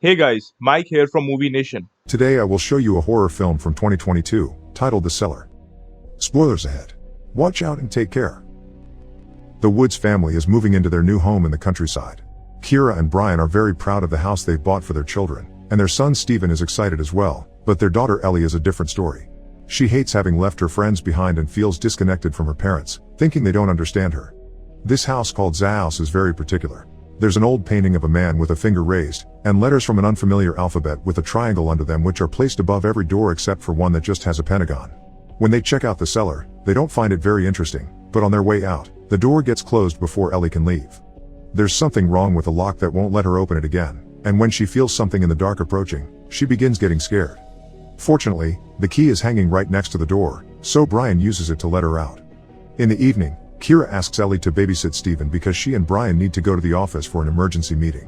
Hey guys, Mike here from Movie Nation. Today I will show you a horror film from 2022, titled The Cellar. Spoilers ahead. Watch out and take care. The Woods family is moving into their new home in the countryside. Keira and Brian are very proud of the house they've bought for their children, and their son Stephen is excited as well, but their daughter Ellie is a different story. She hates having left her friends behind and feels disconnected from her parents, thinking they don't understand her. This house called Za House is very particular. There's an old painting of a man with a finger raised, and letters from an unfamiliar alphabet with a triangle under them which are placed above every door except for one that just has a pentagon. When they check out the cellar, they don't find it very interesting, but on their way out, the door gets closed before Ellie can leave. There's something wrong with the lock that won't let her open it again, and when she feels something in the dark approaching, she begins getting scared. Fortunately, the key is hanging right next to the door, so Brian uses it to let her out. In the evening, Keira asks Ellie to babysit Stephen because she and Brian need to go to the office for an emergency meeting.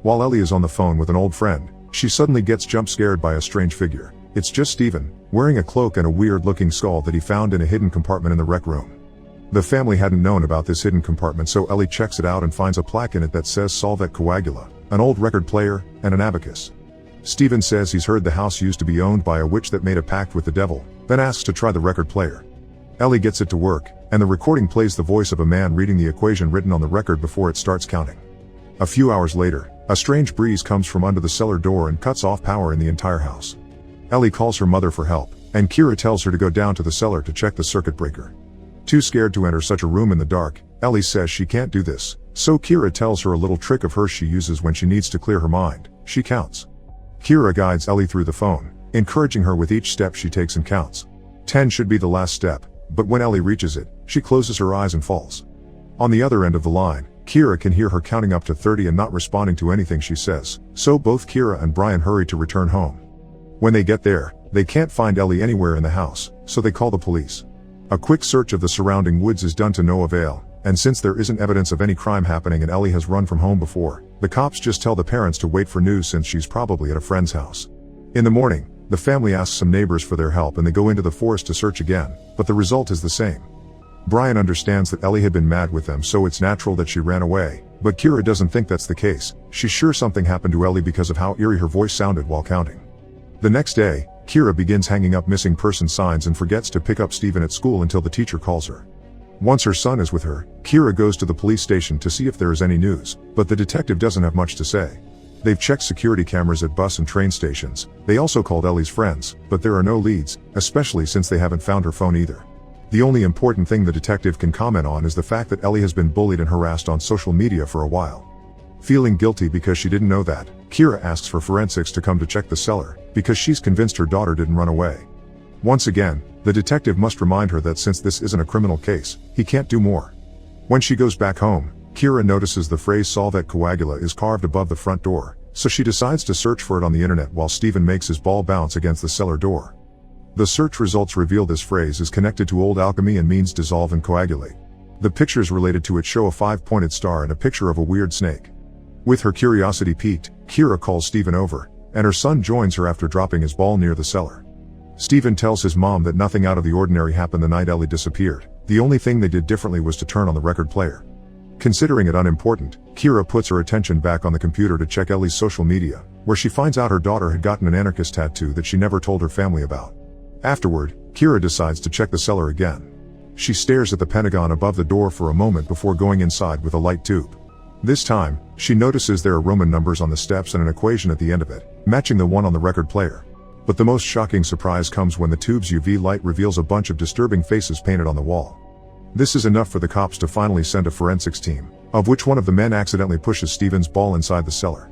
While Ellie is on the phone with an old friend, she suddenly gets jump scared by a strange figure. It's just Stephen, wearing a cloak and a weird-looking skull that he found in a hidden compartment in the rec room. The family hadn't known about this hidden compartment, so Ellie checks it out and finds a plaque in it that says Solvet Coagula, an old record player, and an abacus. Stephen says he's heard the house used to be owned by a witch that made a pact with the devil, then asks to try the record player. Ellie gets it to work, and the recording plays the voice of a man reading the equation written on the record before it starts counting. A few hours later, a strange breeze comes from under the cellar door and cuts off power in the entire house. Ellie calls her mother for help, and Keira tells her to go down to the cellar to check the circuit breaker. Too scared to enter such a room in the dark, Ellie says she can't do this, so Keira tells her a little trick of hers she uses when she needs to clear her mind. She counts. Keira guides Ellie through the phone, encouraging her with each step she takes and counts. 10 should be the last step, but when Ellie reaches it, she closes her eyes and falls. On the other end of the line, Keira can hear her counting up to 30 and not responding to anything she says, so both Keira and Brian hurry to return home. When they get there, they can't find Ellie anywhere in the house, so they call the police. A quick search of the surrounding woods is done to no avail, and since there isn't evidence of any crime happening and Ellie has run from home before, the cops just tell the parents to wait for news since she's probably at a friend's house. In the morning, the family asks some neighbors for their help and they go into the forest to search again, but the result is the same. Brian understands that Ellie had been mad with them, so it's natural that she ran away, but Keira doesn't think that's the case. She's sure something happened to Ellie because of how eerie her voice sounded while counting. The next day, Keira begins hanging up missing person signs and forgets to pick up Stephen at school until the teacher calls her. Once her son is with her, Keira goes to the police station to see if there is any news, but the detective doesn't have much to say. They've checked security cameras at bus and train stations. They also called Ellie's friends, but there are no leads, especially since they haven't found her phone either. The only important thing the detective can comment on is the fact that Ellie has been bullied and harassed on social media for a while. Feeling guilty because she didn't know that, Keira asks for forensics to come to check the cellar, because she's convinced her daughter didn't run away. Once again, the detective must remind her that since this isn't a criminal case, he can't do more. When she goes back home, Keira notices the phrase Solvet Coagula is carved above the front door, so she decides to search for it on the internet while Stephen makes his ball bounce against the cellar door. The search results reveal this phrase is connected to old alchemy and means dissolve and coagulate. The pictures related to it show a 5-pointed star and a picture of a weird snake. With her curiosity piqued, Keira calls Stephen over, and her son joins her after dropping his ball near the cellar. Stephen tells his mom that nothing out of the ordinary happened the night Ellie disappeared. The only thing they did differently was to turn on the record player. Considering it unimportant, Keira puts her attention back on the computer to check Ellie's social media, where she finds out her daughter had gotten an anarchist tattoo that she never told her family about. Afterward, Keira decides to check the cellar again. She stares at the pentagon above the door for a moment before going inside with a light tube. This time, she notices there are Roman numbers on the steps and an equation at the end of it, matching the one on the record player. But the most shocking surprise comes when the tube's UV light reveals a bunch of disturbing faces painted on the wall. This is enough for the cops to finally send a forensics team, of which one of the men accidentally pushes Stephen's ball inside the cellar.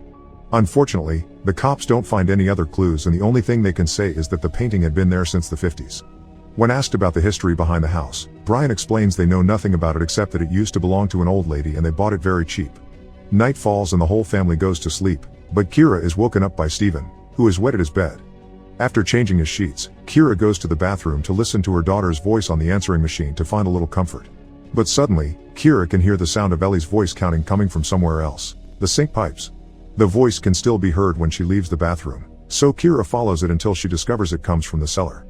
Unfortunately, the cops don't find any other clues, and the only thing they can say is that the painting had been there since the 50s. When asked about the history behind the house, Brian explains they know nothing about it except that it used to belong to an old lady and they bought it very cheap. Night falls and the whole family goes to sleep, but Keira is woken up by Stephen, who is wet at his bed. After changing his sheets, Keira goes to the bathroom to listen to her daughter's voice on the answering machine to find a little comfort. But suddenly, Keira can hear the sound of Ellie's voice counting coming from somewhere else, the sink pipes. The voice can still be heard when she leaves the bathroom, so Keira follows it until she discovers it comes from the cellar.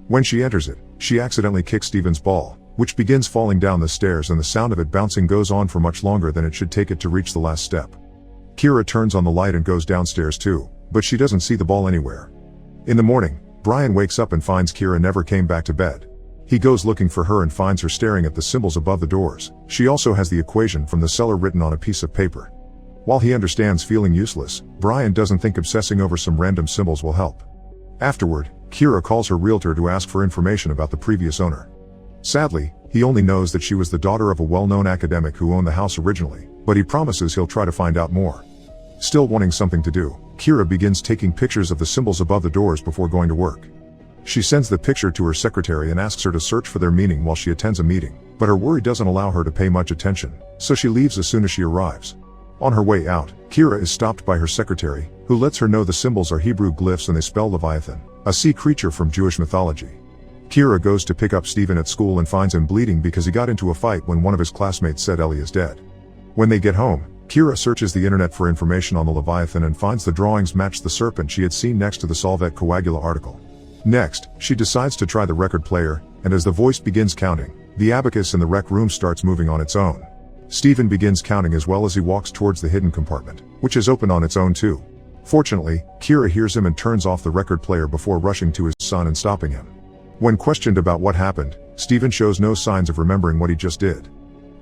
When she enters it, she accidentally kicks Stephen's ball, which begins falling down the stairs, and the sound of it bouncing goes on for much longer than it should take it to reach the last step. Keira turns on the light and goes downstairs too, but she doesn't see the ball anywhere. In the morning, Brian wakes up and finds Keira never came back to bed. He goes looking for her and finds her staring at the symbols above the doors. She also has the equation from the cellar written on a piece of paper. While he understands feeling useless, Brian doesn't think obsessing over some random symbols will help. Afterward, Keira calls her realtor to ask for information about the previous owner. Sadly, he only knows that she was the daughter of a well-known academic who owned the house originally, but he promises he'll try to find out more. Still wanting something to do, Keira begins taking pictures of the symbols above the doors before going to work. She sends the picture to her secretary and asks her to search for their meaning while she attends a meeting, but her worry doesn't allow her to pay much attention, so she leaves as soon as she arrives. On her way out, Keira is stopped by her secretary, who lets her know the symbols are Hebrew glyphs and they spell Leviathan, a sea creature from Jewish mythology. Keira goes to pick up Stephen at school and finds him bleeding because he got into a fight when one of his classmates said Ellie is dead. When they get home, Keira searches the internet for information on the Leviathan and finds the drawings match the serpent she had seen next to the Solvet Coagula article. Next, she decides to try the record player, and as the voice begins counting, the abacus in the rec room starts moving on its own. Stephen begins counting as well as he walks towards the hidden compartment, which is open on its own too. Fortunately, Keira hears him and turns off the record player before rushing to his son and stopping him. When questioned about what happened, Stephen shows no signs of remembering what he just did.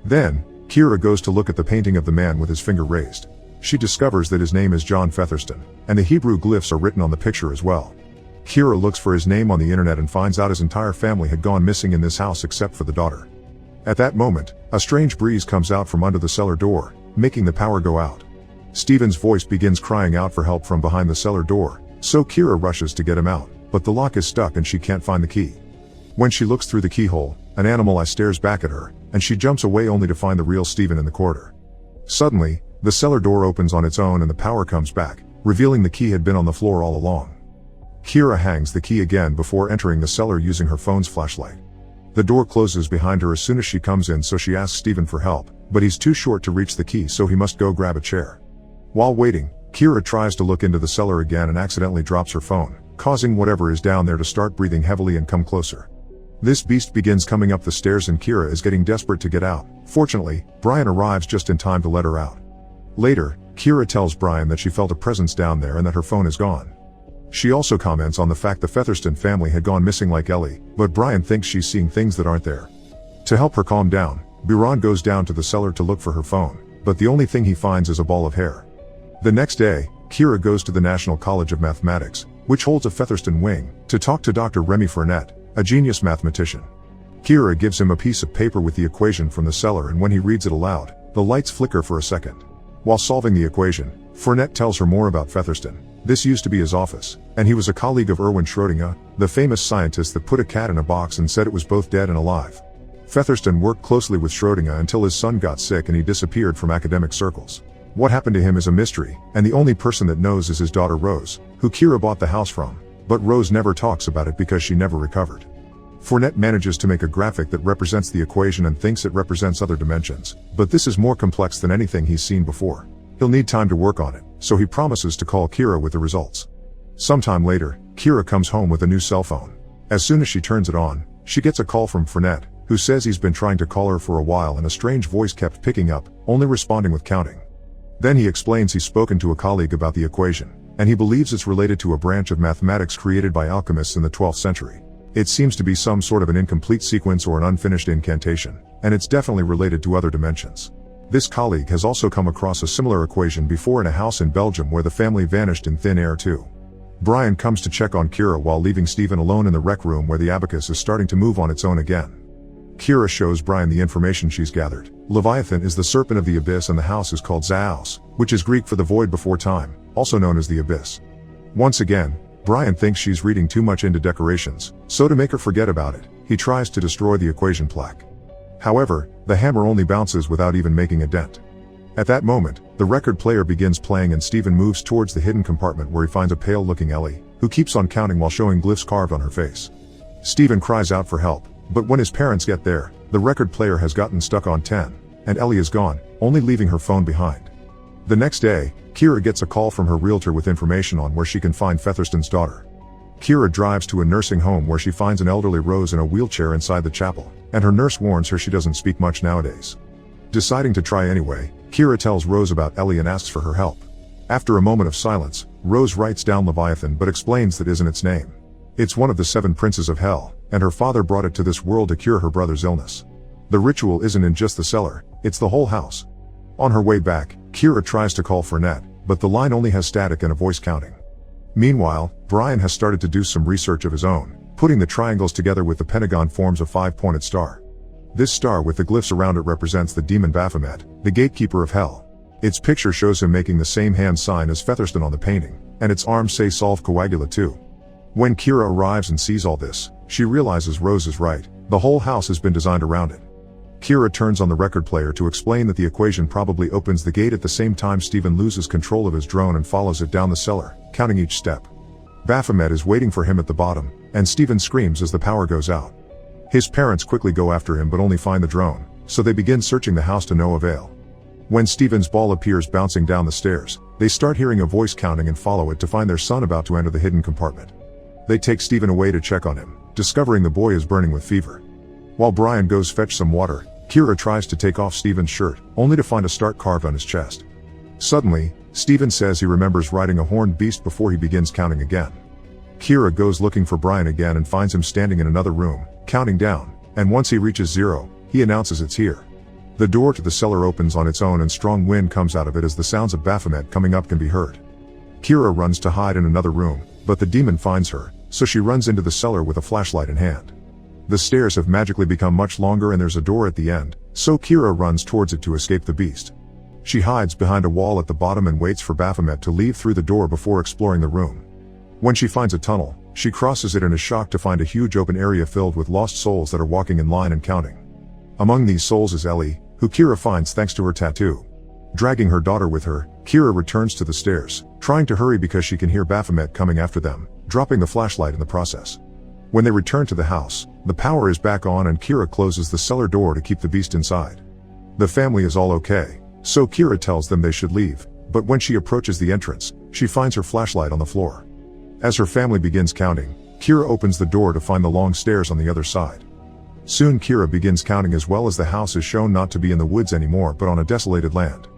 Then, Keira goes to look at the painting of the man with his finger raised. She discovers that his name is John Featherston, and the Hebrew glyphs are written on the picture as well. Keira looks for his name on the internet and finds out his entire family had gone missing in this house except for the daughter. At that moment, a strange breeze comes out from under the cellar door, making the power go out. Stephen's voice begins crying out for help from behind the cellar door, so Keira rushes to get him out, but the lock is stuck and she can't find the key. When she looks through the keyhole, an animal eye stares back at her, and she jumps away only to find the real Stephen in the corridor. Suddenly, the cellar door opens on its own and the power comes back, revealing the key had been on the floor all along. Keira hangs the key again before entering the cellar using her phone's flashlight. The door closes behind her as soon as she comes in, so she asks Stephen for help, but he's too short to reach the key, so he must go grab a chair. While waiting, Keira tries to look into the cellar again and accidentally drops her phone, causing whatever is down there to start breathing heavily and come closer. This beast begins coming up the stairs and Keira is getting desperate to get out. Fortunately, Brian arrives just in time to let her out. Later, Keira tells Brian that she felt a presence down there and that her phone is gone. She also comments on the fact the Featherston family had gone missing like Ellie, but Brian thinks she's seeing things that aren't there. To help her calm down, Biran goes down to the cellar to look for her phone, but the only thing he finds is a ball of hair. The next day, Keira goes to the National College of Mathematics, which holds a Featherston wing, to talk to Dr. Remy Fournette, a genius mathematician. Keira gives him a piece of paper with the equation from the cellar, and when he reads it aloud, the lights flicker for a second. While solving the equation, Fournette tells her more about Featherston. This used to be his office, and he was a colleague of Erwin Schrödinger, the famous scientist that put a cat in a box and said it was both dead and alive. Featherston worked closely with Schrödinger until his son got sick and he disappeared from academic circles. What happened to him is a mystery, and the only person that knows is his daughter Rose, who Keira bought the house from, but Rose never talks about it because she never recovered. Fournette manages to make a graphic that represents the equation and thinks it represents other dimensions, but this is more complex than anything he's seen before. He'll need time to work on it, so he promises to call Keira with the results. Sometime later, Keira comes home with a new cell phone. As soon as she turns it on, she gets a call from Fournette, who says he's been trying to call her for a while and a strange voice kept picking up, only responding with counting. Then he explains he's spoken to a colleague about the equation, and he believes it's related to a branch of mathematics created by alchemists in the 12th century. It seems to be some sort of an incomplete sequence or an unfinished incantation, and it's definitely related to other dimensions. This colleague has also come across a similar equation before in a house in Belgium where the family vanished in thin air too. Brian comes to check on Keira while leaving Stephen alone in the rec room where the abacus is starting to move on its own again. Keira shows Brian the information she's gathered. Leviathan is the serpent of the abyss and the house is called Zaos, which is Greek for the void before time, also known as the abyss. Once again, Brian thinks she's reading too much into decorations, so to make her forget about it, he tries to destroy the equation plaque. However, the hammer only bounces without even making a dent. At that moment, the record player begins playing and Stephen moves towards the hidden compartment where he finds a pale-looking Ellie, who keeps on counting while showing glyphs carved on her face. Stephen cries out for help, but when his parents get there, the record player has gotten stuck on 10, and Ellie is gone, only leaving her phone behind. The next day, Keira gets a call from her realtor with information on where she can find Featherston's daughter. Keira drives to a nursing home where she finds an elderly Rose in a wheelchair inside the chapel, and her nurse warns her she doesn't speak much nowadays. Deciding to try anyway, Keira tells Rose about Ellie and asks for her help. After a moment of silence, Rose writes down Leviathan but explains that isn't its name. It's one of the 7 princes of hell, and her father brought it to this world to cure her brother's illness. The ritual isn't in just the cellar, it's the whole house. On her way back, Keira tries to call Fournette, but the line only has static and a voice counting. Meanwhile, Brian has started to do some research of his own, putting the triangles together with the pentagon forms a 5-pointed star. This star with the glyphs around it represents the demon Baphomet, the gatekeeper of hell. Its picture shows him making the same hand sign as Featherston on the painting, and its arms say Solve Coagula too. When Keira arrives and sees all this, she realizes Rose is right, the whole house has been designed around it. Keira turns on the record player to explain that the equation probably opens the gate at the same time Steven loses control of his drone and follows it down the cellar, counting each step. Baphomet is waiting for him at the bottom, and Steven screams as the power goes out. His parents quickly go after him but only find the drone, so they begin searching the house to no avail. When Steven's ball appears bouncing down the stairs, they start hearing a voice counting and follow it to find their son about to enter the hidden compartment. They take Steven away to check on him, discovering the boy is burning with fever. While Brian goes fetch some water, Keira tries to take off Steven's shirt, only to find a start carved on his chest. Suddenly, Steven says he remembers riding a horned beast before he begins counting again. Keira goes looking for Brian again and finds him standing in another room, counting down, and once he reaches 0, he announces it's here. The door to the cellar opens on its own and strong wind comes out of it as the sounds of Baphomet coming up can be heard. Keira runs to hide in another room, but the demon finds her, so she runs into the cellar with a flashlight in hand. The stairs have magically become much longer and there's a door at the end, so Keira runs towards it to escape the beast. She hides behind a wall at the bottom and waits for Baphomet to leave through the door before exploring the room. When she finds a tunnel, she crosses it and is shocked to find a huge open area filled with lost souls that are walking in line and counting. Among these souls is Ellie, who Keira finds thanks to her tattoo. Dragging her daughter with her, Keira returns to the stairs, trying to hurry because she can hear Baphomet coming after them, dropping the flashlight in the process. When they return to the house, the power is back on and Keira closes the cellar door to keep the beast inside. The family is all okay, so Keira tells them they should leave, but when she approaches the entrance, she finds her flashlight on the floor. As her family begins counting, Keira opens the door to find the long stairs on the other side. Soon Keira begins counting as well as the house is shown not to be in the woods anymore but on a desolated land.